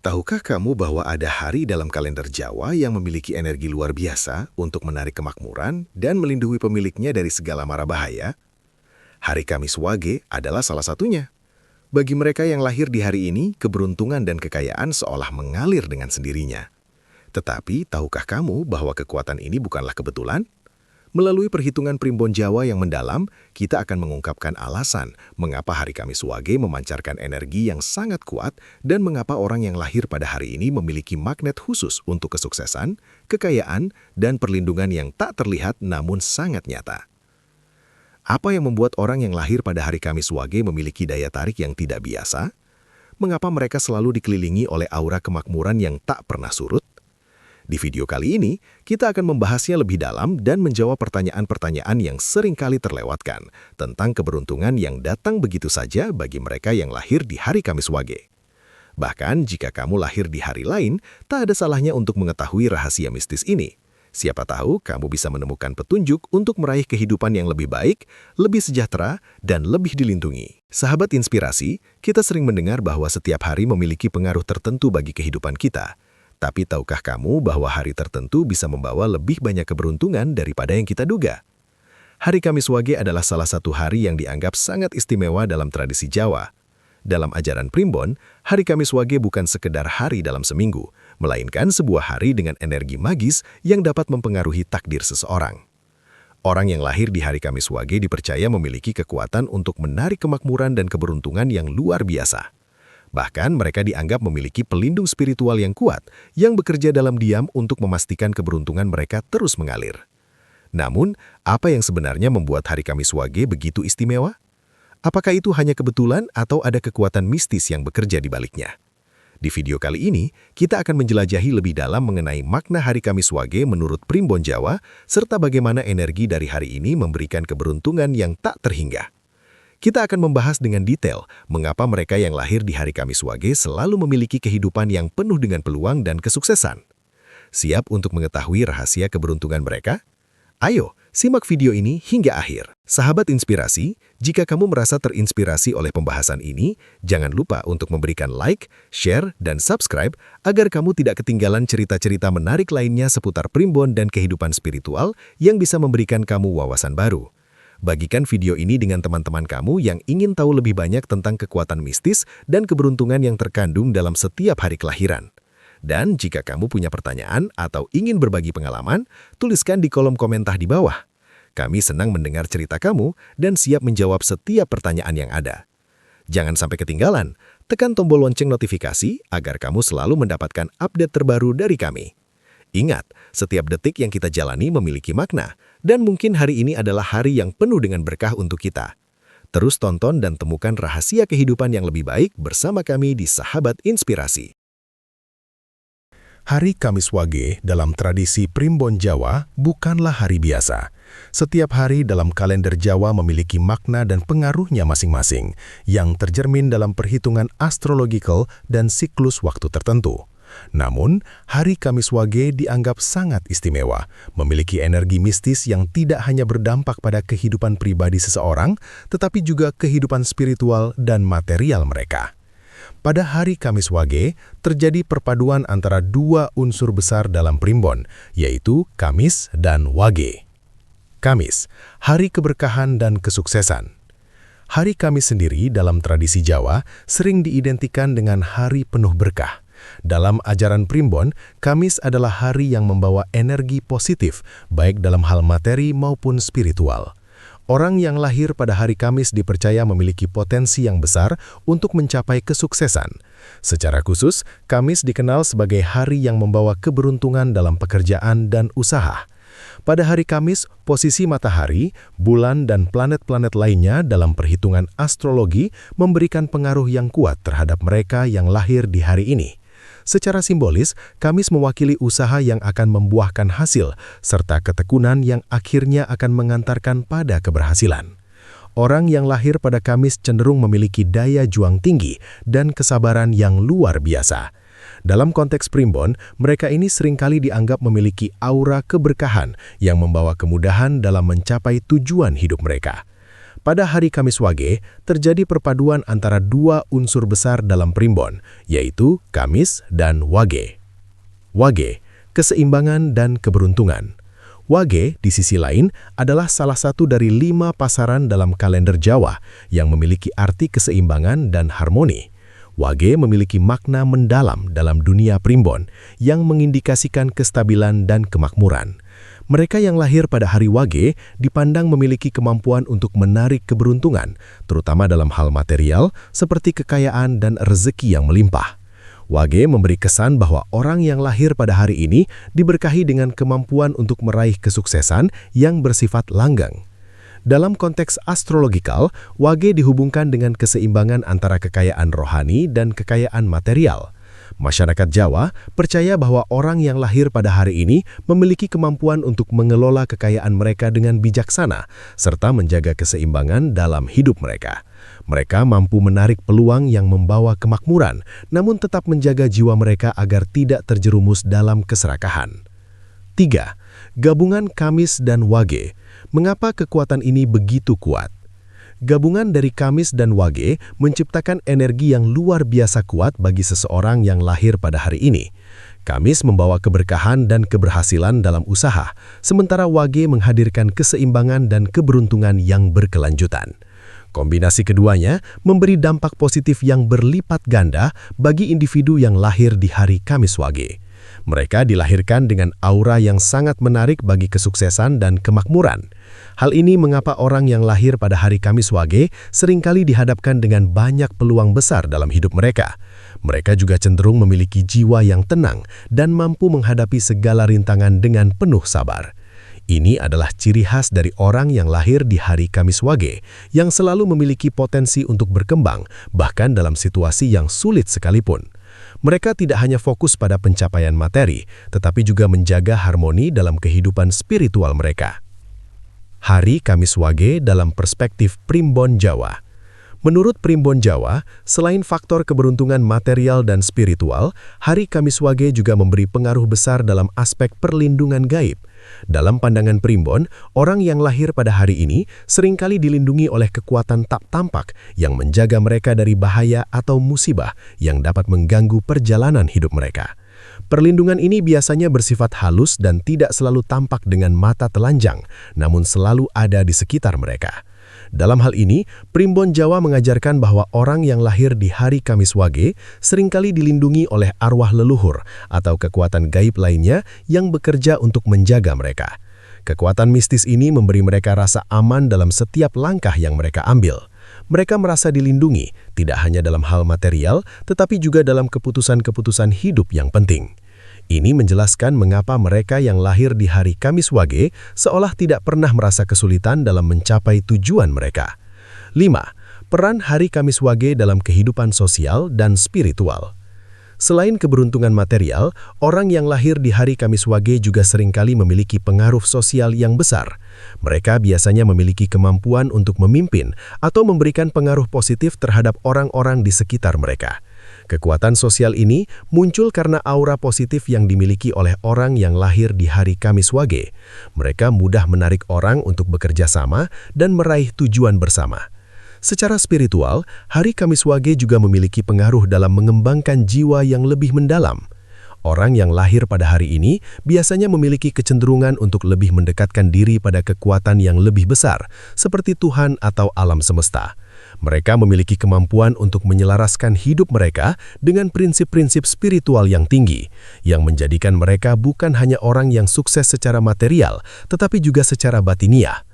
Tahukah kamu bahwa ada hari dalam kalender Jawa yang memiliki energi luar biasa untuk menarik kemakmuran dan melindungi pemiliknya dari segala mara bahaya? Hari Kamis Wage adalah salah satunya. Bagi mereka yang lahir di hari ini, keberuntungan dan kekayaan seolah mengalir dengan sendirinya. Tetapi, tahukah kamu bahwa kekuatan ini bukanlah kebetulan? Melalui perhitungan primbon Jawa yang mendalam, kita akan mengungkapkan alasan mengapa hari Kamis Wage memancarkan energi yang sangat kuat dan mengapa orang yang lahir pada hari ini memiliki magnet khusus untuk kesuksesan, kekayaan, dan perlindungan yang tak terlihat namun sangat nyata. Apa yang membuat orang yang lahir pada hari Kamis Wage memiliki daya tarik yang tidak biasa? Mengapa mereka selalu dikelilingi oleh aura kemakmuran yang tak pernah surut? Di video kali ini, kita akan membahasnya lebih dalam dan menjawab pertanyaan-pertanyaan yang sering kali terlewatkan tentang keberuntungan yang datang begitu saja bagi mereka yang lahir di hari Kamis Wage. Bahkan jika kamu lahir di hari lain, tak ada salahnya untuk mengetahui rahasia mistis ini. Siapa tahu kamu bisa menemukan petunjuk untuk meraih kehidupan yang lebih baik, lebih sejahtera, dan lebih dilindungi. Sahabat inspirasi, kita sering mendengar bahwa setiap hari memiliki pengaruh tertentu bagi kehidupan kita. Tapi tahukah kamu bahwa hari tertentu bisa membawa lebih banyak keberuntungan daripada yang kita duga? Hari Kamis Wage adalah salah satu hari yang dianggap sangat istimewa dalam tradisi Jawa. Dalam ajaran Primbon, hari Kamis Wage bukan sekedar hari dalam seminggu, melainkan sebuah hari dengan energi magis yang dapat mempengaruhi takdir seseorang. Orang yang lahir di hari Kamis Wage dipercaya memiliki kekuatan untuk menarik kemakmuran dan keberuntungan yang luar biasa. Bahkan mereka dianggap memiliki pelindung spiritual yang kuat, yang bekerja dalam diam untuk memastikan keberuntungan mereka terus mengalir. Namun, apa yang sebenarnya membuat hari Kamis Wage begitu istimewa? Apakah itu hanya kebetulan atau ada kekuatan mistis yang bekerja di baliknya? Di video kali ini, kita akan menjelajahi lebih dalam mengenai makna hari Kamis Wage menurut Primbon Jawa, serta bagaimana energi dari hari ini memberikan keberuntungan yang tak terhingga. Kita akan membahas dengan detail mengapa mereka yang lahir di hari Kamis Wage selalu memiliki kehidupan yang penuh dengan peluang dan kesuksesan. Siap untuk mengetahui rahasia keberuntungan mereka? Ayo, simak video ini hingga akhir. Sahabat inspirasi, jika kamu merasa terinspirasi oleh pembahasan ini, jangan lupa untuk memberikan like, share, dan subscribe agar kamu tidak ketinggalan cerita-cerita menarik lainnya seputar primbon dan kehidupan spiritual yang bisa memberikan kamu wawasan baru. Bagikan video ini dengan teman-teman kamu yang ingin tahu lebih banyak tentang kekuatan mistis dan keberuntungan yang terkandung dalam setiap hari kelahiran. Dan jika kamu punya pertanyaan atau ingin berbagi pengalaman, tuliskan di kolom komentar di bawah. Kami senang mendengar cerita kamu dan siap menjawab setiap pertanyaan yang ada. Jangan sampai ketinggalan, tekan tombol lonceng notifikasi agar kamu selalu mendapatkan update terbaru dari kami. Ingat, setiap detik yang kita jalani memiliki makna, dan mungkin hari ini adalah hari yang penuh dengan berkah untuk kita. Terus tonton dan temukan rahasia kehidupan yang lebih baik bersama kami di Sahabat Inspirasi. Hari Kamis Wage dalam tradisi Primbon Jawa bukanlah hari biasa. Setiap hari dalam kalender Jawa memiliki makna dan pengaruhnya masing-masing, yang tercermin dalam perhitungan astrologikal dan siklus waktu tertentu. Namun, hari Kamis Wage dianggap sangat istimewa, memiliki energi mistis yang tidak hanya berdampak pada kehidupan pribadi seseorang, tetapi juga kehidupan spiritual dan material mereka. Pada hari Kamis Wage, terjadi perpaduan antara dua unsur besar dalam primbon, yaitu Kamis dan Wage. Kamis, hari keberkahan dan kesuksesan. Hari Kamis sendiri dalam tradisi Jawa sering diidentikan dengan hari penuh berkah. Dalam ajaran Primbon, Kamis adalah hari yang membawa energi positif, baik dalam hal materi maupun spiritual. Orang yang lahir pada hari Kamis dipercaya memiliki potensi yang besar untuk mencapai kesuksesan. Secara khusus, Kamis dikenal sebagai hari yang membawa keberuntungan dalam pekerjaan dan usaha. Pada hari Kamis, posisi matahari, bulan, dan planet-planet lainnya dalam perhitungan astrologi memberikan pengaruh yang kuat terhadap mereka yang lahir di hari ini. Secara simbolis, Kamis mewakili usaha yang akan membuahkan hasil, serta ketekunan yang akhirnya akan mengantarkan pada keberhasilan. Orang yang lahir pada Kamis cenderung memiliki daya juang tinggi dan kesabaran yang luar biasa. Dalam konteks Primbon, mereka ini seringkali dianggap memiliki aura keberkahan yang membawa kemudahan dalam mencapai tujuan hidup mereka. Pada hari Kamis Wage, terjadi perpaduan antara dua unsur besar dalam primbon, yaitu Kamis dan Wage. Wage, keseimbangan dan keberuntungan. Wage, di sisi lain, adalah salah satu dari 5 pasaran dalam kalender Jawa yang memiliki arti keseimbangan dan harmoni. Wage memiliki makna mendalam dalam dunia primbon yang mengindikasikan kestabilan dan kemakmuran. Mereka yang lahir pada hari Wage dipandang memiliki kemampuan untuk menarik keberuntungan, terutama dalam hal material seperti kekayaan dan rezeki yang melimpah. Wage memberi kesan bahwa orang yang lahir pada hari ini diberkahi dengan kemampuan untuk meraih kesuksesan yang bersifat langgeng. Dalam konteks astrologikal, Wage dihubungkan dengan keseimbangan antara kekayaan rohani dan kekayaan material. Masyarakat Jawa percaya bahwa orang yang lahir pada hari ini memiliki kemampuan untuk mengelola kekayaan mereka dengan bijaksana, serta menjaga keseimbangan dalam hidup mereka. Mereka mampu menarik peluang yang membawa kemakmuran, namun tetap menjaga jiwa mereka agar tidak terjerumus dalam keserakahan. 3. Gabungan Kamis dan Wage. Mengapa kekuatan ini begitu kuat? Gabungan dari Kamis dan Wage menciptakan energi yang luar biasa kuat bagi seseorang yang lahir pada hari ini. Kamis membawa keberkahan dan keberhasilan dalam usaha, sementara Wage menghadirkan keseimbangan dan keberuntungan yang berkelanjutan. Kombinasi keduanya memberi dampak positif yang berlipat ganda bagi individu yang lahir di hari Kamis Wage. Mereka dilahirkan dengan aura yang sangat menarik bagi kesuksesan dan kemakmuran. Hal ini mengapa orang yang lahir pada hari Kamis Wage seringkali dihadapkan dengan banyak peluang besar dalam hidup mereka. Mereka juga cenderung memiliki jiwa yang tenang dan mampu menghadapi segala rintangan dengan penuh sabar. Ini adalah ciri khas dari orang yang lahir di hari Kamis Wage, yang selalu memiliki potensi untuk berkembang, bahkan dalam situasi yang sulit sekalipun. Mereka tidak hanya fokus pada pencapaian materi, tetapi juga menjaga harmoni dalam kehidupan spiritual mereka. Hari Kamis Wage dalam perspektif Primbon Jawa. Menurut Primbon Jawa, selain faktor keberuntungan material dan spiritual, hari Kamis Wage juga memberi pengaruh besar dalam aspek perlindungan gaib. Dalam pandangan Primbon, orang yang lahir pada hari ini seringkali dilindungi oleh kekuatan tak tampak yang menjaga mereka dari bahaya atau musibah yang dapat mengganggu perjalanan hidup mereka. Perlindungan ini biasanya bersifat halus dan tidak selalu tampak dengan mata telanjang, namun selalu ada di sekitar mereka. Dalam hal ini, Primbon Jawa mengajarkan bahwa orang yang lahir di hari Kamis Wage seringkali dilindungi oleh arwah leluhur atau kekuatan gaib lainnya yang bekerja untuk menjaga mereka. Kekuatan mistis ini memberi mereka rasa aman dalam setiap langkah yang mereka ambil. Mereka merasa dilindungi, tidak hanya dalam hal material, tetapi juga dalam keputusan-keputusan hidup yang penting. Ini menjelaskan mengapa mereka yang lahir di hari Kamis Wage seolah tidak pernah merasa kesulitan dalam mencapai tujuan mereka. 5. Peran hari Kamis Wage dalam kehidupan sosial dan spiritual. Selain keberuntungan material, orang yang lahir di hari Kamis Wage juga seringkali memiliki pengaruh sosial yang besar. Mereka biasanya memiliki kemampuan untuk memimpin atau memberikan pengaruh positif terhadap orang-orang di sekitar mereka. Kekuatan sosial ini muncul karena aura positif yang dimiliki oleh orang yang lahir di hari Kamis Wage. Mereka mudah menarik orang untuk bekerja sama dan meraih tujuan bersama. Secara spiritual, hari Kamis Wage juga memiliki pengaruh dalam mengembangkan jiwa yang lebih mendalam. Orang yang lahir pada hari ini biasanya memiliki kecenderungan untuk lebih mendekatkan diri pada kekuatan yang lebih besar, seperti Tuhan atau alam semesta. Mereka memiliki kemampuan untuk menyelaraskan hidup mereka dengan prinsip-prinsip spiritual yang tinggi, yang menjadikan mereka bukan hanya orang yang sukses secara material, tetapi juga secara batiniah.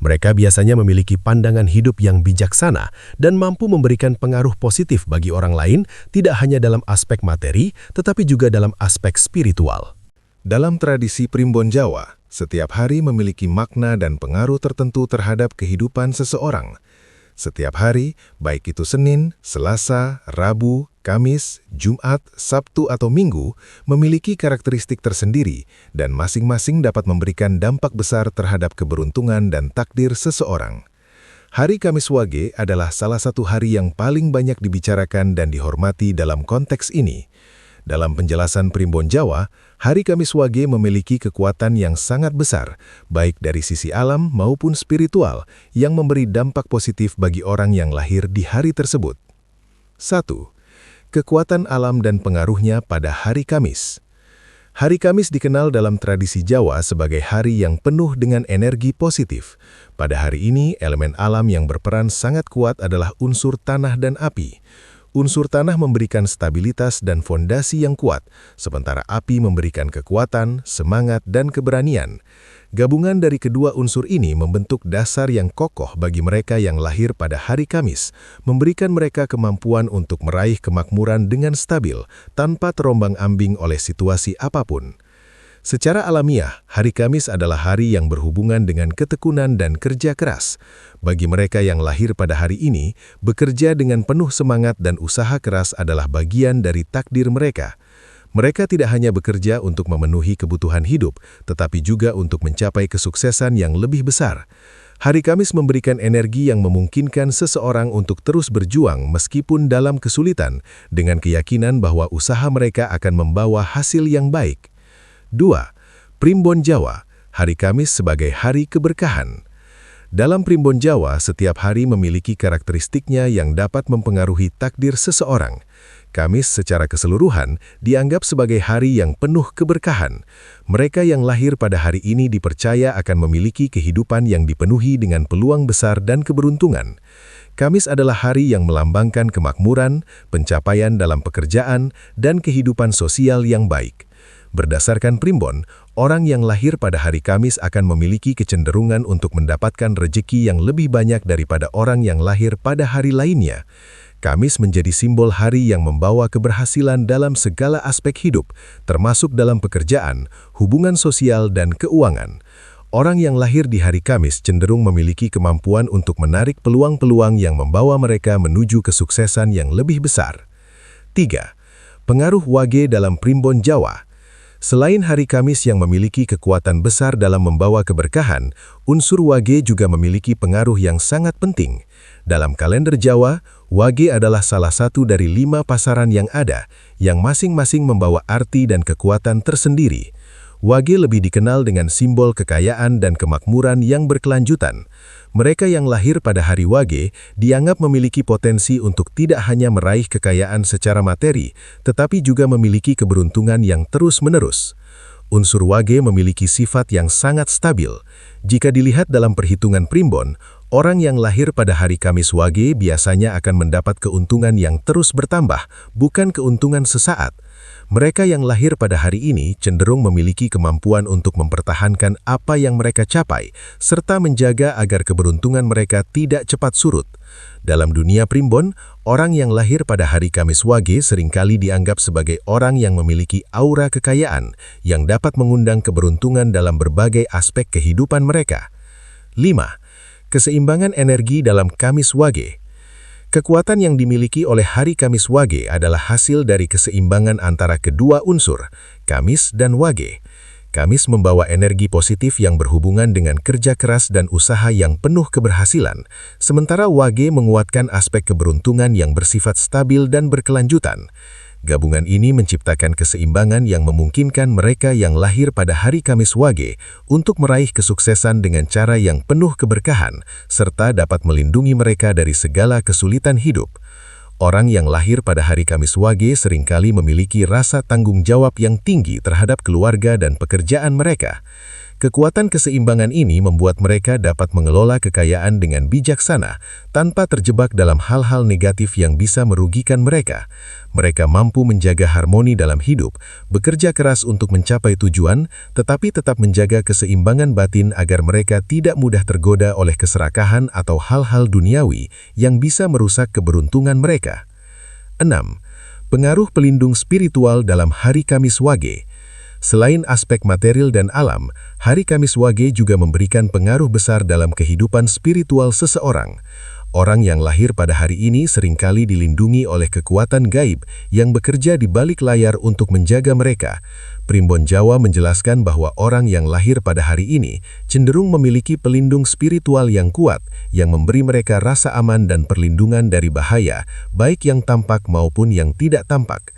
Mereka biasanya memiliki pandangan hidup yang bijaksana dan mampu memberikan pengaruh positif bagi orang lain, tidak hanya dalam aspek materi, tetapi juga dalam aspek spiritual. Dalam tradisi Primbon Jawa, setiap hari memiliki makna dan pengaruh tertentu terhadap kehidupan seseorang. Setiap hari, baik itu Senin, Selasa, Rabu, Kamis, Jumat, Sabtu, atau Minggu, memiliki karakteristik tersendiri dan masing-masing dapat memberikan dampak besar terhadap keberuntungan dan takdir seseorang. Hari Kamis Wage adalah salah satu hari yang paling banyak dibicarakan dan dihormati dalam konteks ini. Dalam penjelasan Primbon Jawa, Hari Kamis Wage memiliki kekuatan yang sangat besar, baik dari sisi alam maupun spiritual, yang memberi dampak positif bagi orang yang lahir di hari tersebut. 1. Kekuatan alam dan pengaruhnya pada Hari Kamis. Hari Kamis dikenal dalam tradisi Jawa sebagai hari yang penuh dengan energi positif. Pada hari ini, elemen alam yang berperan sangat kuat adalah unsur tanah dan api. Unsur tanah memberikan stabilitas dan fondasi yang kuat, sementara api memberikan kekuatan, semangat, dan keberanian. Gabungan dari kedua unsur ini membentuk dasar yang kokoh bagi mereka yang lahir pada hari Kamis, memberikan mereka kemampuan untuk meraih kemakmuran dengan stabil, tanpa terombang-ambing oleh situasi apapun. Secara alamiah, hari Kamis adalah hari yang berhubungan dengan ketekunan dan kerja keras. Bagi mereka yang lahir pada hari ini, bekerja dengan penuh semangat dan usaha keras adalah bagian dari takdir mereka. Mereka tidak hanya bekerja untuk memenuhi kebutuhan hidup, tetapi juga untuk mencapai kesuksesan yang lebih besar. Hari Kamis memberikan energi yang memungkinkan seseorang untuk terus berjuang meskipun dalam kesulitan, dengan keyakinan bahwa usaha mereka akan membawa hasil yang baik. 2. Primbon Jawa, Hari Kamis sebagai hari keberkahan. Dalam Primbon Jawa, setiap hari memiliki karakteristiknya yang dapat mempengaruhi takdir seseorang. Kamis secara keseluruhan dianggap sebagai hari yang penuh keberkahan. Mereka yang lahir pada hari ini dipercaya akan memiliki kehidupan yang dipenuhi dengan peluang besar dan keberuntungan. Kamis adalah hari yang melambangkan kemakmuran, pencapaian dalam pekerjaan, dan kehidupan sosial yang baik. Berdasarkan Primbon, orang yang lahir pada hari Kamis akan memiliki kecenderungan untuk mendapatkan rejeki yang lebih banyak daripada orang yang lahir pada hari lainnya. Kamis menjadi simbol hari yang membawa keberhasilan dalam segala aspek hidup, termasuk dalam pekerjaan, hubungan sosial, dan keuangan. Orang yang lahir di hari Kamis cenderung memiliki kemampuan untuk menarik peluang-peluang yang membawa mereka menuju kesuksesan yang lebih besar. 3. Pengaruh Wage dalam Primbon Jawa. Selain hari Kamis yang memiliki kekuatan besar dalam membawa keberkahan, unsur Wage juga memiliki pengaruh yang sangat penting. Dalam kalender Jawa, Wage adalah salah satu dari 5 pasaran yang ada, yang masing-masing membawa arti dan kekuatan tersendiri. Wage lebih dikenal dengan simbol kekayaan dan kemakmuran yang berkelanjutan. Mereka yang lahir pada hari Wage dianggap memiliki potensi untuk tidak hanya meraih kekayaan secara materi, tetapi juga memiliki keberuntungan yang terus-menerus. Unsur Wage memiliki sifat yang sangat stabil. Jika dilihat dalam perhitungan Primbon, orang yang lahir pada hari Kamis Wage biasanya akan mendapat keuntungan yang terus bertambah, bukan keuntungan sesaat. Mereka yang lahir pada hari ini cenderung memiliki kemampuan untuk mempertahankan apa yang mereka capai, serta menjaga agar keberuntungan mereka tidak cepat surut. Dalam dunia Primbon, orang yang lahir pada hari Kamis Wage seringkali dianggap sebagai orang yang memiliki aura kekayaan, yang dapat mengundang keberuntungan dalam berbagai aspek kehidupan mereka. 5. Keseimbangan energi dalam Kamis Wage. Kekuatan yang dimiliki oleh hari Kamis Wage adalah hasil dari keseimbangan antara kedua unsur, Kamis dan Wage. Kamis membawa energi positif yang berhubungan dengan kerja keras dan usaha yang penuh keberhasilan, sementara Wage menguatkan aspek keberuntungan yang bersifat stabil dan berkelanjutan. Gabungan ini menciptakan keseimbangan yang memungkinkan mereka yang lahir pada hari Kamis Wage untuk meraih kesuksesan dengan cara yang penuh keberkahan, serta dapat melindungi mereka dari segala kesulitan hidup. Orang yang lahir pada hari Kamis Wage seringkali memiliki rasa tanggung jawab yang tinggi terhadap keluarga dan pekerjaan mereka. Kekuatan keseimbangan ini membuat mereka dapat mengelola kekayaan dengan bijaksana, tanpa terjebak dalam hal-hal negatif yang bisa merugikan mereka. Mereka mampu menjaga harmoni dalam hidup, bekerja keras untuk mencapai tujuan, tetapi tetap menjaga keseimbangan batin agar mereka tidak mudah tergoda oleh keserakahan atau hal-hal duniawi yang bisa merusak keberuntungan mereka. 6. Pengaruh pelindung spiritual dalam hari Kamis Wage. Selain aspek material dan alam, hari Kamis Wage juga memberikan pengaruh besar dalam kehidupan spiritual seseorang. Orang yang lahir pada hari ini seringkali dilindungi oleh kekuatan gaib yang bekerja di balik layar untuk menjaga mereka. Primbon Jawa menjelaskan bahwa orang yang lahir pada hari ini cenderung memiliki pelindung spiritual yang kuat, yang memberi mereka rasa aman dan perlindungan dari bahaya, baik yang tampak maupun yang tidak tampak.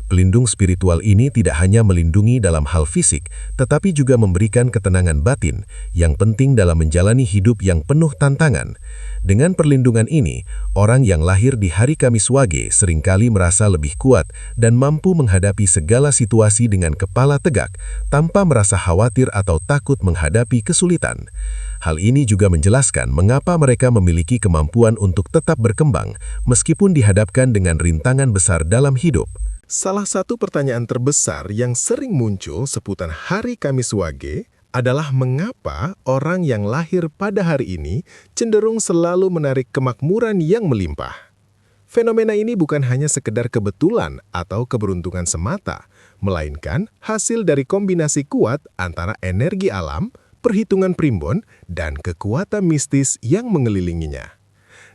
Pelindung spiritual ini tidak hanya melindungi dalam hal fisik, tetapi juga memberikan ketenangan batin yang penting dalam menjalani hidup yang penuh tantangan. Dengan perlindungan ini, orang yang lahir di hari Kamis Wage seringkali merasa lebih kuat dan mampu menghadapi segala situasi dengan kepala tegak, tanpa merasa khawatir atau takut menghadapi kesulitan. Hal ini juga menjelaskan mengapa mereka memiliki kemampuan untuk tetap berkembang, meskipun dihadapkan dengan rintangan besar dalam hidup. Salah satu pertanyaan terbesar yang sering muncul seputar hari Kamis Wage adalah mengapa orang yang lahir pada hari ini cenderung selalu menarik kemakmuran yang melimpah. Fenomena ini bukan hanya sekedar kebetulan atau keberuntungan semata, melainkan hasil dari kombinasi kuat antara energi alam, perhitungan primbon, dan kekuatan mistis yang mengelilinginya.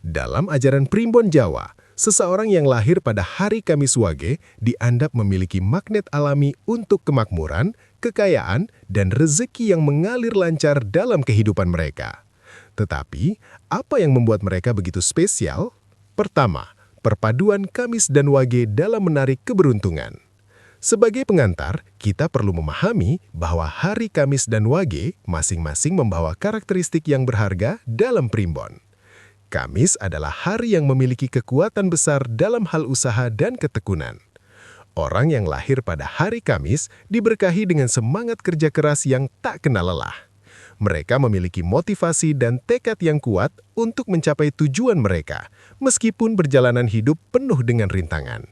Dalam ajaran primbon Jawa, seseorang yang lahir pada hari Kamis Wage dianggap memiliki magnet alami untuk kemakmuran, kekayaan, dan rezeki yang mengalir lancar dalam kehidupan mereka. Tetapi, apa yang membuat mereka begitu spesial? Pertama, perpaduan Kamis dan Wage dalam menarik keberuntungan. Sebagai pengantar, kita perlu memahami bahwa hari Kamis dan Wage masing-masing membawa karakteristik yang berharga dalam primbon. Kamis adalah hari yang memiliki kekuatan besar dalam hal usaha dan ketekunan. Orang yang lahir pada hari Kamis diberkahi dengan semangat kerja keras yang tak kenal lelah. Mereka memiliki motivasi dan tekad yang kuat untuk mencapai tujuan mereka, meskipun perjalanan hidup penuh dengan rintangan.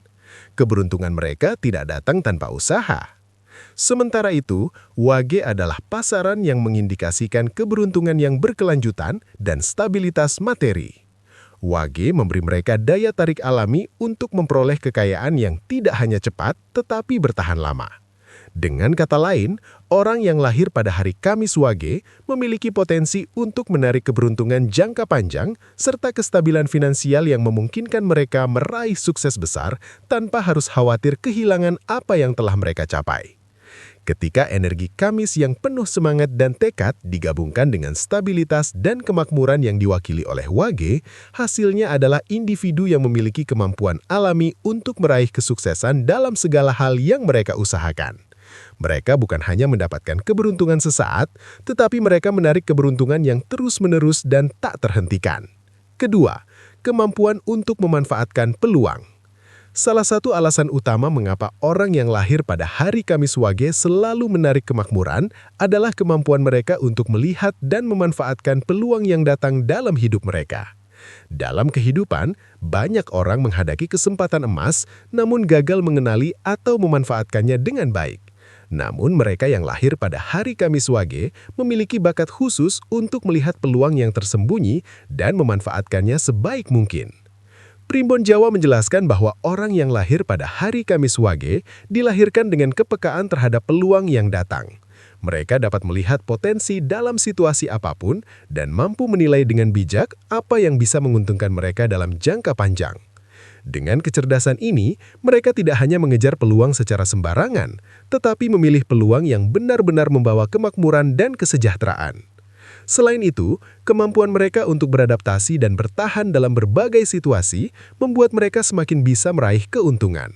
Keberuntungan mereka tidak datang tanpa usaha. Sementara itu, Wage adalah pasaran yang mengindikasikan keberuntungan yang berkelanjutan dan stabilitas materi. Wage memberi mereka daya tarik alami untuk memperoleh kekayaan yang tidak hanya cepat, tetapi bertahan lama. Dengan kata lain, orang yang lahir pada hari Kamis Wage memiliki potensi untuk menarik keberuntungan jangka panjang serta kestabilan finansial yang memungkinkan mereka meraih sukses besar tanpa harus khawatir kehilangan apa yang telah mereka capai. Ketika energi Kamis yang penuh semangat dan tekad digabungkan dengan stabilitas dan kemakmuran yang diwakili oleh Wage, hasilnya adalah individu yang memiliki kemampuan alami untuk meraih kesuksesan dalam segala hal yang mereka usahakan. Mereka bukan hanya mendapatkan keberuntungan sesaat, tetapi mereka menarik keberuntungan yang terus-menerus dan tak terhentikan. Kedua, kemampuan untuk memanfaatkan peluang. Salah satu alasan utama mengapa orang yang lahir pada hari Kamis Wage selalu menarik kemakmuran adalah kemampuan mereka untuk melihat dan memanfaatkan peluang yang datang dalam hidup mereka. Dalam kehidupan, banyak orang menghadapi kesempatan emas namun gagal mengenali atau memanfaatkannya dengan baik. Namun mereka yang lahir pada hari Kamis Wage memiliki bakat khusus untuk melihat peluang yang tersembunyi dan memanfaatkannya sebaik mungkin. Primbon Jawa menjelaskan bahwa orang yang lahir pada hari Kamis Wage dilahirkan dengan kepekaan terhadap peluang yang datang. Mereka dapat melihat potensi dalam situasi apapun dan mampu menilai dengan bijak apa yang bisa menguntungkan mereka dalam jangka panjang. Dengan kecerdasan ini, mereka tidak hanya mengejar peluang secara sembarangan, tetapi memilih peluang yang benar-benar membawa kemakmuran dan kesejahteraan. Selain itu, kemampuan mereka untuk beradaptasi dan bertahan dalam berbagai situasi membuat mereka semakin bisa meraih keuntungan.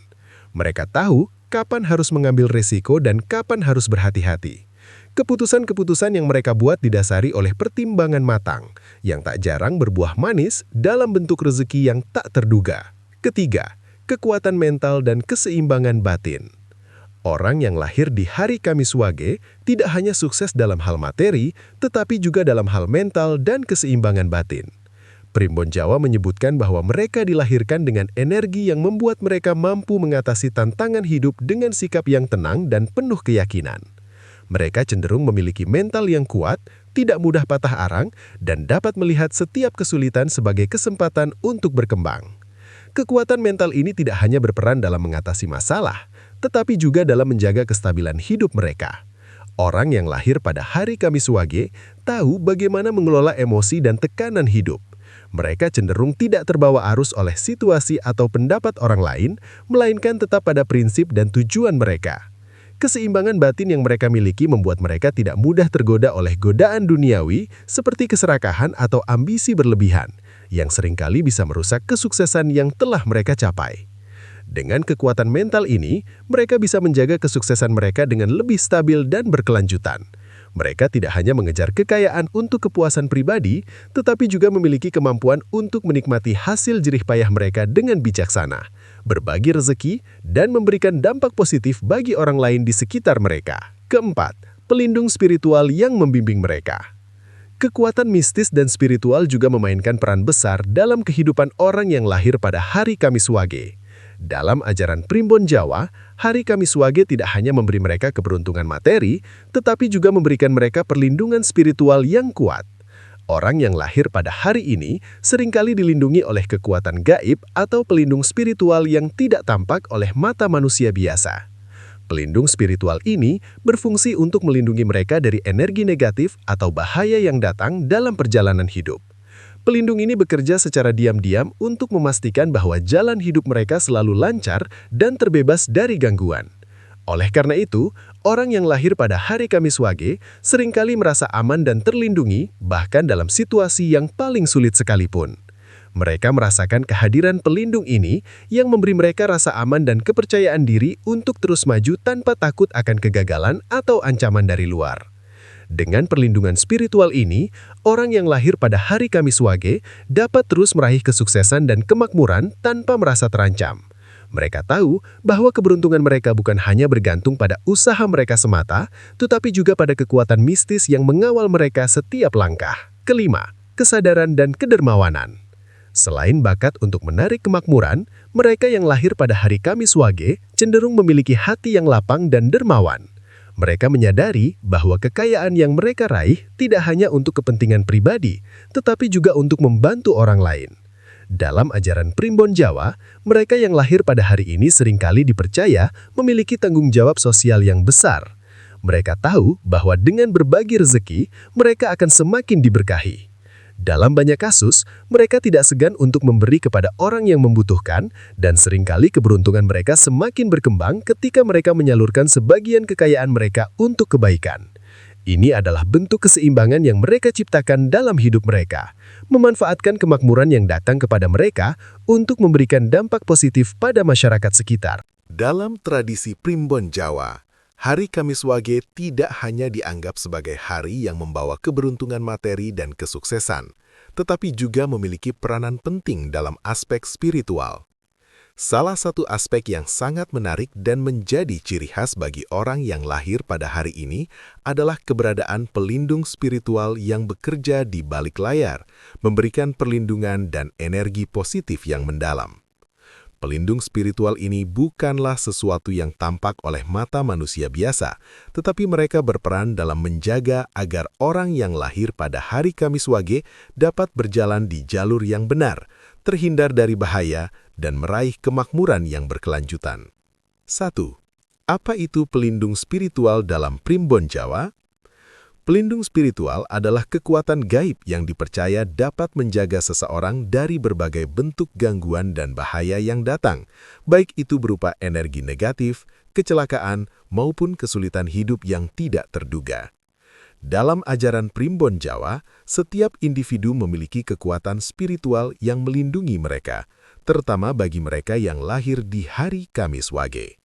Mereka tahu kapan harus mengambil risiko dan kapan harus berhati-hati. Keputusan-keputusan yang mereka buat didasari oleh pertimbangan matang, yang tak jarang berbuah manis dalam bentuk rezeki yang tak terduga. Ketiga, kekuatan mental dan keseimbangan batin. Orang yang lahir di hari Kamis Wage tidak hanya sukses dalam hal materi, tetapi juga dalam hal mental dan keseimbangan batin. Primbon Jawa menyebutkan bahwa mereka dilahirkan dengan energi yang membuat mereka mampu mengatasi tantangan hidup dengan sikap yang tenang dan penuh keyakinan. Mereka cenderung memiliki mental yang kuat, tidak mudah patah arang, dan dapat melihat setiap kesulitan sebagai kesempatan untuk berkembang. Kekuatan mental ini tidak hanya berperan dalam mengatasi masalah, tetapi juga dalam menjaga kestabilan hidup mereka. Orang yang lahir pada hari Kamis Wage tahu bagaimana mengelola emosi dan tekanan hidup. Mereka cenderung tidak terbawa arus oleh situasi atau pendapat orang lain, melainkan tetap pada prinsip dan tujuan mereka. Keseimbangan batin yang mereka miliki membuat mereka tidak mudah tergoda oleh godaan duniawi seperti keserakahan atau ambisi berlebihan, yang seringkali bisa merusak kesuksesan yang telah mereka capai. Dengan kekuatan mental ini, mereka bisa menjaga kesuksesan mereka dengan lebih stabil dan berkelanjutan. Mereka tidak hanya mengejar kekayaan untuk kepuasan pribadi, tetapi juga memiliki kemampuan untuk menikmati hasil jerih payah mereka dengan bijaksana, berbagi rezeki, dan memberikan dampak positif bagi orang lain di sekitar mereka. Keempat, pelindung spiritual yang membimbing mereka. Kekuatan mistis dan spiritual juga memainkan peran besar dalam kehidupan orang yang lahir pada hari Kamis Wage. Dalam ajaran Primbon Jawa, hari Kamis Wage tidak hanya memberi mereka keberuntungan materi, tetapi juga memberikan mereka perlindungan spiritual yang kuat. Orang yang lahir pada hari ini seringkali dilindungi oleh kekuatan gaib atau pelindung spiritual yang tidak tampak oleh mata manusia biasa. Pelindung spiritual ini berfungsi untuk melindungi mereka dari energi negatif atau bahaya yang datang dalam perjalanan hidup. Pelindung ini bekerja secara diam-diam untuk memastikan bahwa jalan hidup mereka selalu lancar dan terbebas dari gangguan. Oleh karena itu, orang yang lahir pada hari Kamis Wage seringkali merasa aman dan terlindungi, bahkan dalam situasi yang paling sulit sekalipun. Mereka merasakan kehadiran pelindung ini yang memberi mereka rasa aman dan kepercayaan diri untuk terus maju tanpa takut akan kegagalan atau ancaman dari luar. Dengan perlindungan spiritual ini, orang yang lahir pada hari Kamis Wage dapat terus meraih kesuksesan dan kemakmuran tanpa merasa terancam. Mereka tahu bahwa keberuntungan mereka bukan hanya bergantung pada usaha mereka semata, tetapi juga pada kekuatan mistis yang mengawal mereka setiap langkah. Kelima, kesadaran dan kedermawanan. Selain bakat untuk menarik kemakmuran, mereka yang lahir pada hari Kamis Wage cenderung memiliki hati yang lapang dan dermawan. Mereka menyadari bahwa kekayaan yang mereka raih tidak hanya untuk kepentingan pribadi, tetapi juga untuk membantu orang lain. Dalam ajaran Primbon Jawa, mereka yang lahir pada hari ini seringkali dipercaya memiliki tanggung jawab sosial yang besar. Mereka tahu bahwa dengan berbagi rezeki, mereka akan semakin diberkahi. Dalam banyak kasus, mereka tidak segan untuk memberi kepada orang yang membutuhkan, dan seringkali keberuntungan mereka semakin berkembang ketika mereka menyalurkan sebagian kekayaan mereka untuk kebaikan. Ini adalah bentuk keseimbangan yang mereka ciptakan dalam hidup mereka, memanfaatkan kemakmuran yang datang kepada mereka untuk memberikan dampak positif pada masyarakat sekitar. Dalam tradisi Primbon Jawa, hari Kamis Wage tidak hanya dianggap sebagai hari yang membawa keberuntungan materi dan kesuksesan, tetapi juga memiliki peranan penting dalam aspek spiritual. Salah satu aspek yang sangat menarik dan menjadi ciri khas bagi orang yang lahir pada hari ini adalah keberadaan pelindung spiritual yang bekerja di balik layar, memberikan perlindungan dan energi positif yang mendalam. Pelindung spiritual ini bukanlah sesuatu yang tampak oleh mata manusia biasa, tetapi mereka berperan dalam menjaga agar orang yang lahir pada hari Kamis Wage dapat berjalan di jalur yang benar, terhindar dari bahaya, dan meraih kemakmuran yang berkelanjutan. 1. Apa itu pelindung spiritual dalam Primbon Jawa? Pelindung spiritual adalah kekuatan gaib yang dipercaya dapat menjaga seseorang dari berbagai bentuk gangguan dan bahaya yang datang, baik itu berupa energi negatif, kecelakaan, maupun kesulitan hidup yang tidak terduga. Dalam ajaran Primbon Jawa, setiap individu memiliki kekuatan spiritual yang melindungi mereka, terutama bagi mereka yang lahir di hari Kamis Wage.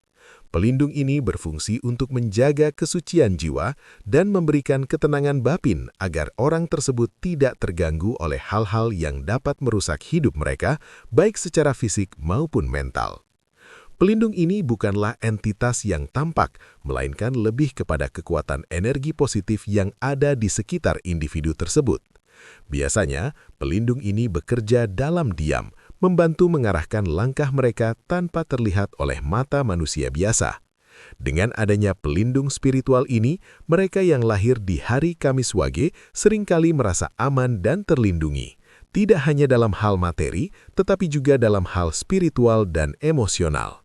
Pelindung ini berfungsi untuk menjaga kesucian jiwa dan memberikan ketenangan batin agar orang tersebut tidak terganggu oleh hal-hal yang dapat merusak hidup mereka, baik secara fisik maupun mental. Pelindung ini bukanlah entitas yang tampak, melainkan lebih kepada kekuatan energi positif yang ada di sekitar individu tersebut. Biasanya, pelindung ini bekerja dalam diam, membantu mengarahkan langkah mereka tanpa terlihat oleh mata manusia biasa. Dengan adanya pelindung spiritual ini, mereka yang lahir di hari Kamis Wage seringkali merasa aman dan terlindungi, tidak hanya dalam hal materi, tetapi juga dalam hal spiritual dan emosional.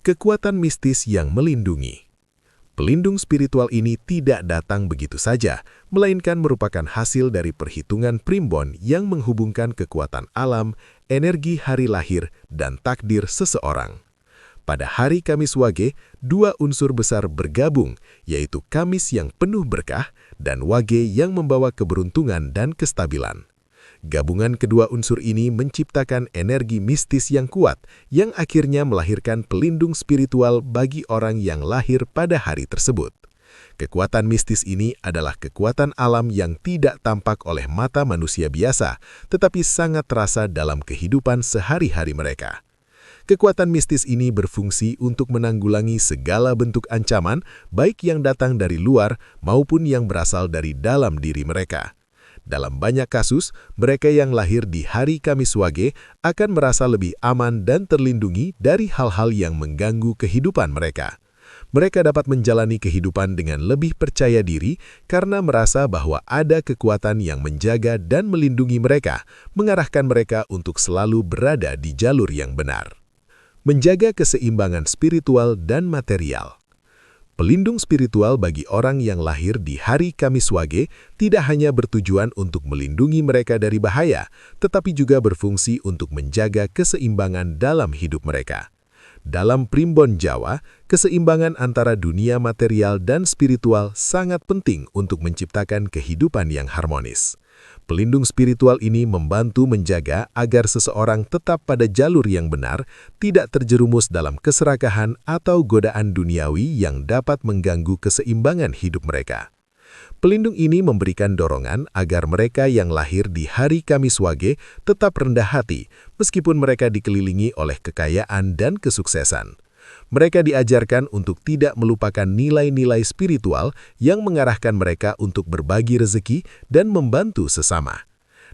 Kekuatan mistis yang melindungi. Pelindung spiritual ini tidak datang begitu saja, melainkan merupakan hasil dari perhitungan primbon yang menghubungkan kekuatan alam, energi hari lahir, dan takdir seseorang. Pada hari Kamis Wage, dua unsur besar bergabung, yaitu Kamis yang penuh berkah dan Wage yang membawa keberuntungan dan kestabilan. Gabungan kedua unsur ini menciptakan energi mistis yang kuat, yang akhirnya melahirkan pelindung spiritual bagi orang yang lahir pada hari tersebut. Kekuatan mistis ini adalah kekuatan alam yang tidak tampak oleh mata manusia biasa, tetapi sangat terasa dalam kehidupan sehari-hari mereka. Kekuatan mistis ini berfungsi untuk menanggulangi segala bentuk ancaman, baik yang datang dari luar maupun yang berasal dari dalam diri mereka. Dalam banyak kasus, mereka yang lahir di hari Kamis Wage akan merasa lebih aman dan terlindungi dari hal-hal yang mengganggu kehidupan mereka. Mereka dapat menjalani kehidupan dengan lebih percaya diri karena merasa bahwa ada kekuatan yang menjaga dan melindungi mereka, mengarahkan mereka untuk selalu berada di jalur yang benar. Menjaga keseimbangan spiritual dan material. Pelindung spiritual bagi orang yang lahir di hari Kamis Wage tidak hanya bertujuan untuk melindungi mereka dari bahaya, tetapi juga berfungsi untuk menjaga keseimbangan dalam hidup mereka. Dalam primbon Jawa, keseimbangan antara dunia material dan spiritual sangat penting untuk menciptakan kehidupan yang harmonis. Pelindung spiritual ini membantu menjaga agar seseorang tetap pada jalur yang benar, tidak terjerumus dalam keserakahan atau godaan duniawi yang dapat mengganggu keseimbangan hidup mereka. Pelindung ini memberikan dorongan agar mereka yang lahir di hari Kamis Wage tetap rendah hati, meskipun mereka dikelilingi oleh kekayaan dan kesuksesan. Mereka diajarkan untuk tidak melupakan nilai-nilai spiritual yang mengarahkan mereka untuk berbagi rezeki dan membantu sesama.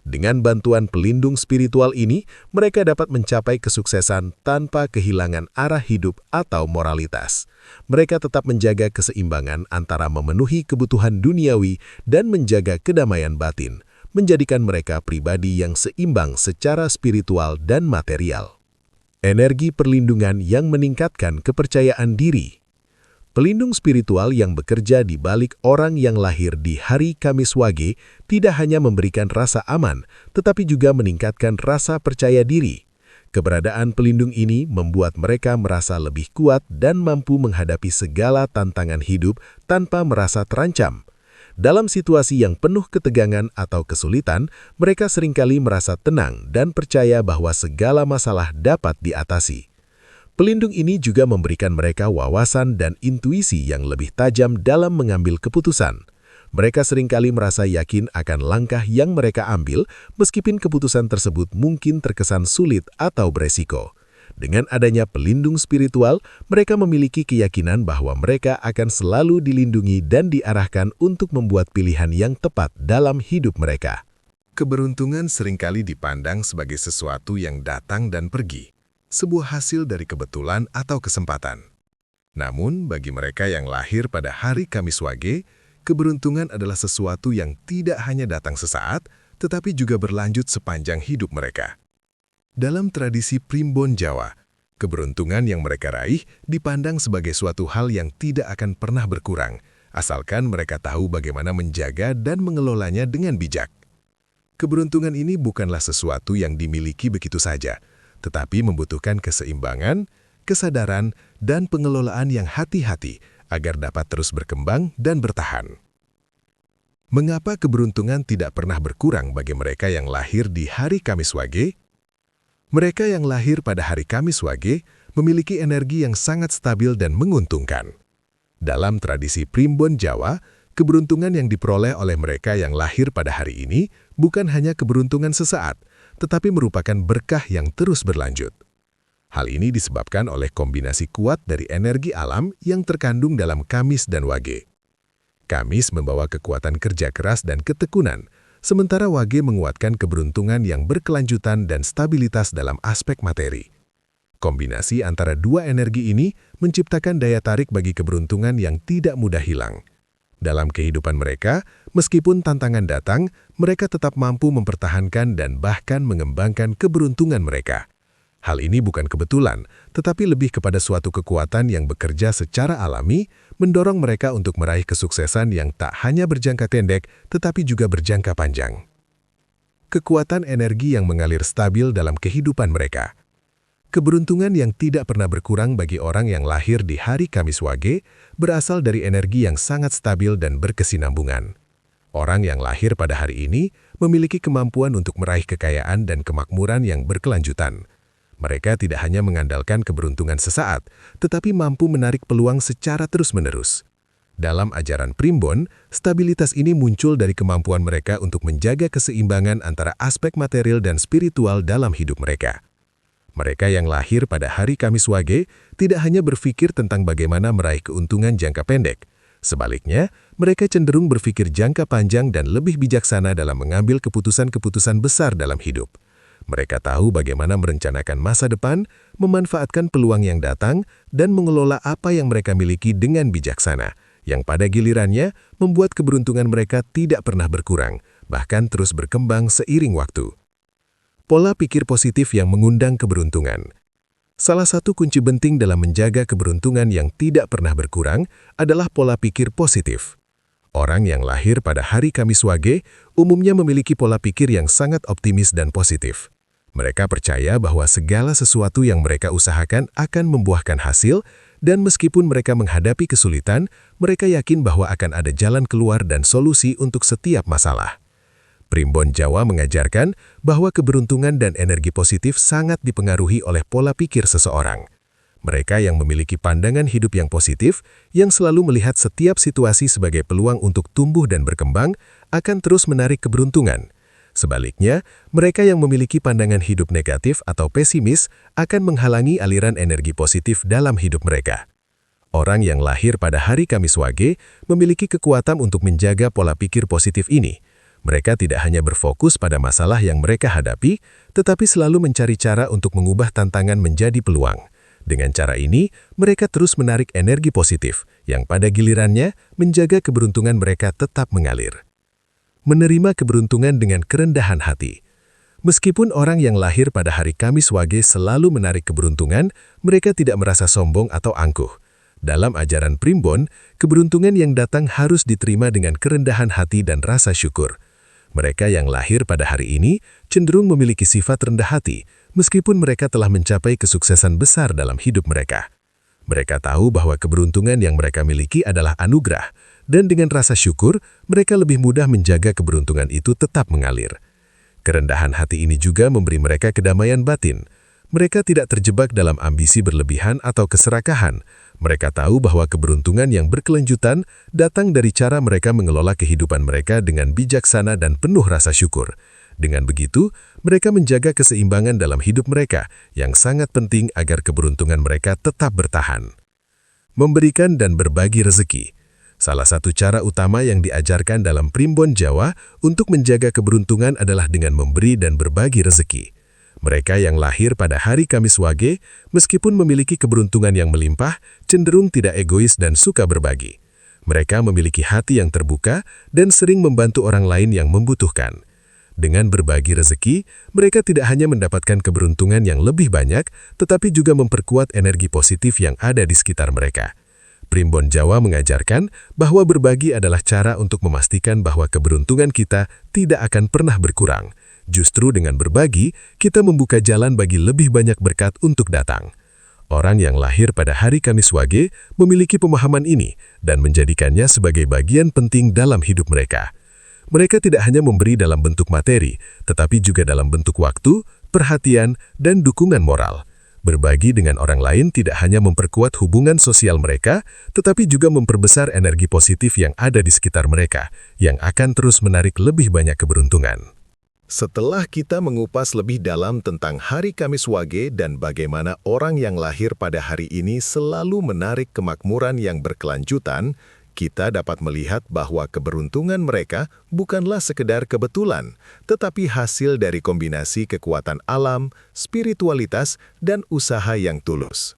Dengan bantuan pelindung spiritual ini, mereka dapat mencapai kesuksesan tanpa kehilangan arah hidup atau moralitas. Mereka tetap menjaga keseimbangan antara memenuhi kebutuhan duniawi dan menjaga kedamaian batin, menjadikan mereka pribadi yang seimbang secara spiritual dan material. Energi perlindungan yang meningkatkan kepercayaan diri. Pelindung spiritual yang bekerja di balik orang yang lahir di hari Kamis Wage tidak hanya memberikan rasa aman, tetapi juga meningkatkan rasa percaya diri. Keberadaan pelindung ini membuat mereka merasa lebih kuat dan mampu menghadapi segala tantangan hidup tanpa merasa terancam. Dalam situasi yang penuh ketegangan atau kesulitan, mereka seringkali merasa tenang dan percaya bahwa segala masalah dapat diatasi. Pelindung ini juga memberikan mereka wawasan dan intuisi yang lebih tajam dalam mengambil keputusan. Mereka seringkali merasa yakin akan langkah yang mereka ambil, meskipun keputusan tersebut mungkin terkesan sulit atau beresiko. Dengan adanya pelindung spiritual, mereka memiliki keyakinan bahwa mereka akan selalu dilindungi dan diarahkan untuk membuat pilihan yang tepat dalam hidup mereka. Keberuntungan seringkali dipandang sebagai sesuatu yang datang dan pergi, sebuah hasil dari kebetulan atau kesempatan. Namun, bagi mereka yang lahir pada hari Kamis Wage, keberuntungan adalah sesuatu yang tidak hanya datang sesaat, tetapi juga berlanjut sepanjang hidup mereka. Dalam tradisi primbon Jawa, keberuntungan yang mereka raih dipandang sebagai suatu hal yang tidak akan pernah berkurang, asalkan mereka tahu bagaimana menjaga dan mengelolanya dengan bijak. Keberuntungan ini bukanlah sesuatu yang dimiliki begitu saja, tetapi membutuhkan keseimbangan, kesadaran, dan pengelolaan yang hati-hati agar dapat terus berkembang dan bertahan. Mengapa keberuntungan tidak pernah berkurang bagi mereka yang lahir di hari Kamis Wage? Mereka yang lahir pada hari Kamis Wage memiliki energi yang sangat stabil dan menguntungkan. Dalam tradisi primbon Jawa, keberuntungan yang diperoleh oleh mereka yang lahir pada hari ini bukan hanya keberuntungan sesaat, tetapi merupakan berkah yang terus berlanjut. Hal ini disebabkan oleh kombinasi kuat dari energi alam yang terkandung dalam Kamis dan Wage. Kamis membawa kekuatan kerja keras dan ketekunan, sementara Wage menguatkan keberuntungan yang berkelanjutan dan stabilitas dalam aspek materi. Kombinasi antara dua energi ini menciptakan daya tarik bagi keberuntungan yang tidak mudah hilang. Dalam kehidupan mereka, meskipun tantangan datang, mereka tetap mampu mempertahankan dan bahkan mengembangkan keberuntungan mereka. Hal ini bukan kebetulan, tetapi lebih kepada suatu kekuatan yang bekerja secara alami, mendorong mereka untuk meraih kesuksesan yang tak hanya berjangka pendek, tetapi juga berjangka panjang. Kekuatan energi yang mengalir stabil dalam kehidupan mereka. Keberuntungan yang tidak pernah berkurang bagi orang yang lahir di hari Kamis Wage berasal dari energi yang sangat stabil dan berkesinambungan. Orang yang lahir pada hari ini memiliki kemampuan untuk meraih kekayaan dan kemakmuran yang berkelanjutan. Mereka tidak hanya mengandalkan keberuntungan sesaat, tetapi mampu menarik peluang secara terus-menerus. Dalam ajaran Primbon, stabilitas ini muncul dari kemampuan mereka untuk menjaga keseimbangan antara aspek material dan spiritual dalam hidup mereka. Mereka yang lahir pada hari Kamis Wage tidak hanya berpikir tentang bagaimana meraih keuntungan jangka pendek. Sebaliknya, mereka cenderung berpikir jangka panjang dan lebih bijaksana dalam mengambil keputusan-keputusan besar dalam hidup. Mereka tahu bagaimana merencanakan masa depan, memanfaatkan peluang yang datang, dan mengelola apa yang mereka miliki dengan bijaksana, yang pada gilirannya membuat keberuntungan mereka tidak pernah berkurang, bahkan terus berkembang seiring waktu. Pola pikir positif yang mengundang keberuntungan. Salah satu kunci penting dalam menjaga keberuntungan yang tidak pernah berkurang adalah pola pikir positif. Orang yang lahir pada hari Kamis Wage umumnya memiliki pola pikir yang sangat optimis dan positif. Mereka percaya bahwa segala sesuatu yang mereka usahakan akan membuahkan hasil, dan meskipun mereka menghadapi kesulitan, mereka yakin bahwa akan ada jalan keluar dan solusi untuk setiap masalah. Primbon Jawa mengajarkan bahwa keberuntungan dan energi positif sangat dipengaruhi oleh pola pikir seseorang. Mereka yang memiliki pandangan hidup yang positif, yang selalu melihat setiap situasi sebagai peluang untuk tumbuh dan berkembang, akan terus menarik keberuntungan. Sebaliknya, mereka yang memiliki pandangan hidup negatif atau pesimis akan menghalangi aliran energi positif dalam hidup mereka. Orang yang lahir pada hari Kamis Wage memiliki kekuatan untuk menjaga pola pikir positif ini. Mereka tidak hanya berfokus pada masalah yang mereka hadapi, tetapi selalu mencari cara untuk mengubah tantangan menjadi peluang. Dengan cara ini, mereka terus menarik energi positif, yang pada gilirannya menjaga keberuntungan mereka tetap mengalir. Menerima keberuntungan dengan kerendahan hati. Meskipun orang yang lahir pada hari Kamis Wage selalu menarik keberuntungan, mereka tidak merasa sombong atau angkuh. Dalam ajaran Primbon, keberuntungan yang datang harus diterima dengan kerendahan hati dan rasa syukur. Mereka yang lahir pada hari ini cenderung memiliki sifat rendah hati, meskipun mereka telah mencapai kesuksesan besar dalam hidup mereka. Mereka tahu bahwa keberuntungan yang mereka miliki adalah anugerah, dan dengan rasa syukur, mereka lebih mudah menjaga keberuntungan itu tetap mengalir. Kerendahan hati ini juga memberi mereka kedamaian batin. Mereka tidak terjebak dalam ambisi berlebihan atau keserakahan. Mereka tahu bahwa keberuntungan yang berkelanjutan datang dari cara mereka mengelola kehidupan mereka dengan bijaksana dan penuh rasa syukur. Dengan begitu, mereka menjaga keseimbangan dalam hidup mereka, yang sangat penting agar keberuntungan mereka tetap bertahan. Memberikan dan berbagi rezeki. Salah satu cara utama yang diajarkan dalam Primbon Jawa untuk menjaga keberuntungan adalah dengan memberi dan berbagi rezeki. Mereka yang lahir pada hari Kamis Wage, meskipun memiliki keberuntungan yang melimpah, cenderung tidak egois dan suka berbagi. Mereka memiliki hati yang terbuka dan sering membantu orang lain yang membutuhkan. Dengan berbagi rezeki, mereka tidak hanya mendapatkan keberuntungan yang lebih banyak, tetapi juga memperkuat energi positif yang ada di sekitar mereka. Primbon Jawa mengajarkan bahwa berbagi adalah cara untuk memastikan bahwa keberuntungan kita tidak akan pernah berkurang. Justru dengan berbagi, kita membuka jalan bagi lebih banyak berkat untuk datang. Orang yang lahir pada hari Kamis Wage memiliki pemahaman ini dan menjadikannya sebagai bagian penting dalam hidup mereka. Mereka tidak hanya memberi dalam bentuk materi, tetapi juga dalam bentuk waktu, perhatian, dan dukungan moral. Berbagi dengan orang lain tidak hanya memperkuat hubungan sosial mereka, tetapi juga memperbesar energi positif yang ada di sekitar mereka, yang akan terus menarik lebih banyak keberuntungan. Setelah kita mengupas lebih dalam tentang hari Kamis Wage dan bagaimana orang yang lahir pada hari ini selalu menarik kemakmuran yang berkelanjutan, kita dapat melihat bahwa keberuntungan mereka bukanlah sekedar kebetulan, tetapi hasil dari kombinasi kekuatan alam, spiritualitas, dan usaha yang tulus.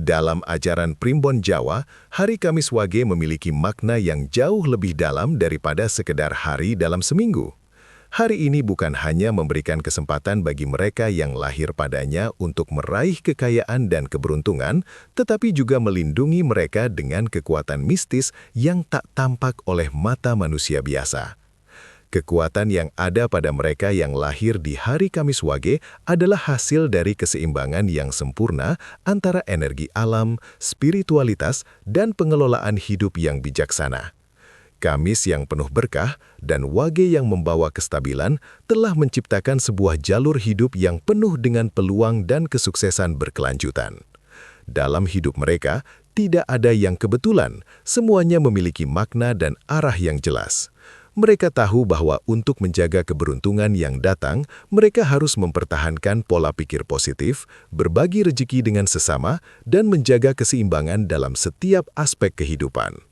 Dalam ajaran Primbon Jawa, hari Kamis Wage memiliki makna yang jauh lebih dalam daripada sekedar hari dalam seminggu. Hari ini bukan hanya memberikan kesempatan bagi mereka yang lahir padanya untuk meraih kekayaan dan keberuntungan, tetapi juga melindungi mereka dengan kekuatan mistis yang tak tampak oleh mata manusia biasa. Kekuatan yang ada pada mereka yang lahir di hari Kamis Wage adalah hasil dari keseimbangan yang sempurna antara energi alam, spiritualitas, dan pengelolaan hidup yang bijaksana. Kamis yang penuh berkah dan Wage yang membawa kestabilan telah menciptakan sebuah jalur hidup yang penuh dengan peluang dan kesuksesan berkelanjutan. Dalam hidup mereka, tidak ada yang kebetulan, semuanya memiliki makna dan arah yang jelas. Mereka tahu bahwa untuk menjaga keberuntungan yang datang, mereka harus mempertahankan pola pikir positif, berbagi rezeki dengan sesama, dan menjaga keseimbangan dalam setiap aspek kehidupan.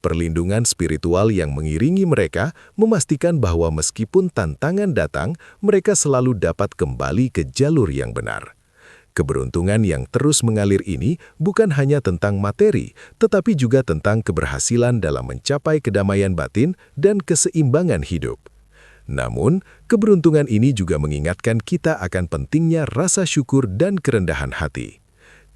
Perlindungan spiritual yang mengiringi mereka memastikan bahwa meskipun tantangan datang, mereka selalu dapat kembali ke jalur yang benar. Keberuntungan yang terus mengalir ini bukan hanya tentang materi, tetapi juga tentang keberhasilan dalam mencapai kedamaian batin dan keseimbangan hidup. Namun, keberuntungan ini juga mengingatkan kita akan pentingnya rasa syukur dan kerendahan hati.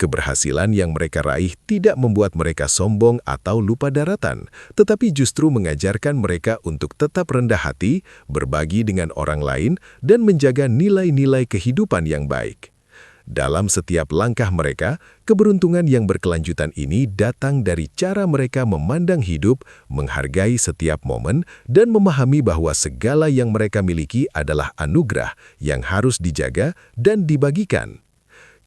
Keberhasilan yang mereka raih tidak membuat mereka sombong atau lupa daratan, tetapi justru mengajarkan mereka untuk tetap rendah hati, berbagi dengan orang lain, dan menjaga nilai-nilai kehidupan yang baik. Dalam setiap langkah mereka, keberuntungan yang berkelanjutan ini datang dari cara mereka memandang hidup, menghargai setiap momen, dan memahami bahwa segala yang mereka miliki adalah anugerah yang harus dijaga dan dibagikan.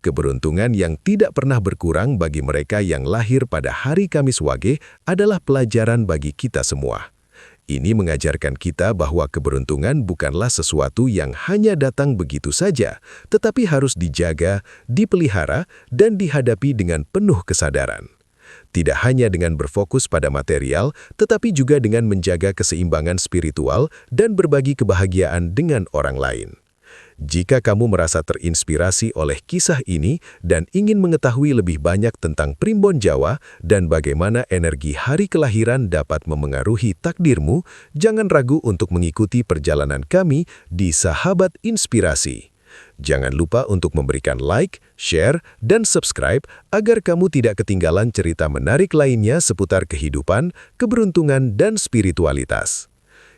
Keberuntungan yang tidak pernah berkurang bagi mereka yang lahir pada hari Kamis Wage adalah pelajaran bagi kita semua. Ini mengajarkan kita bahwa keberuntungan bukanlah sesuatu yang hanya datang begitu saja, tetapi harus dijaga, dipelihara, dan dihadapi dengan penuh kesadaran. Tidak hanya dengan berfokus pada material, tetapi juga dengan menjaga keseimbangan spiritual dan berbagi kebahagiaan dengan orang lain. Jika kamu merasa terinspirasi oleh kisah ini dan ingin mengetahui lebih banyak tentang Primbon Jawa dan bagaimana energi hari kelahiran dapat memengaruhi takdirmu, jangan ragu untuk mengikuti perjalanan kami di Sahabat Inspirasi. Jangan lupa untuk memberikan like, share, dan subscribe agar kamu tidak ketinggalan cerita menarik lainnya seputar kehidupan, keberuntungan, dan spiritualitas.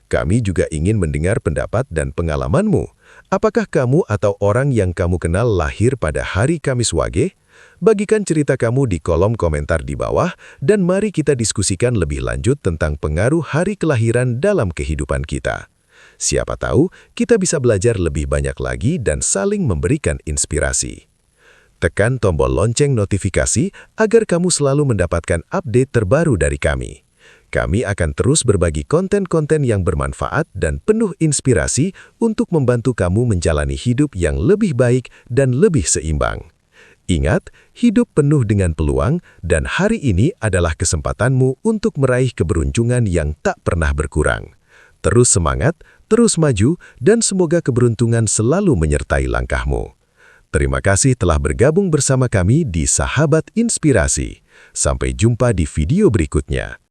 Kami juga ingin mendengar pendapat dan pengalamanmu. Apakah kamu atau orang yang kamu kenal lahir pada hari Kamis Wage? Bagikan cerita kamu di kolom komentar di bawah dan mari kita diskusikan lebih lanjut tentang pengaruh hari kelahiran dalam kehidupan kita. Siapa tahu kita bisa belajar lebih banyak lagi dan saling memberikan inspirasi. Tekan tombol lonceng notifikasi agar kamu selalu mendapatkan update terbaru dari kami. Kami akan terus berbagi konten-konten yang bermanfaat dan penuh inspirasi untuk membantu kamu menjalani hidup yang lebih baik dan lebih seimbang. Ingat, hidup penuh dengan peluang dan hari ini adalah kesempatanmu untuk meraih keberuntungan yang tak pernah berkurang. Terus semangat, terus maju, dan semoga keberuntungan selalu menyertai langkahmu. Terima kasih telah bergabung bersama kami di Sahabat Inspirasi. Sampai jumpa di video berikutnya.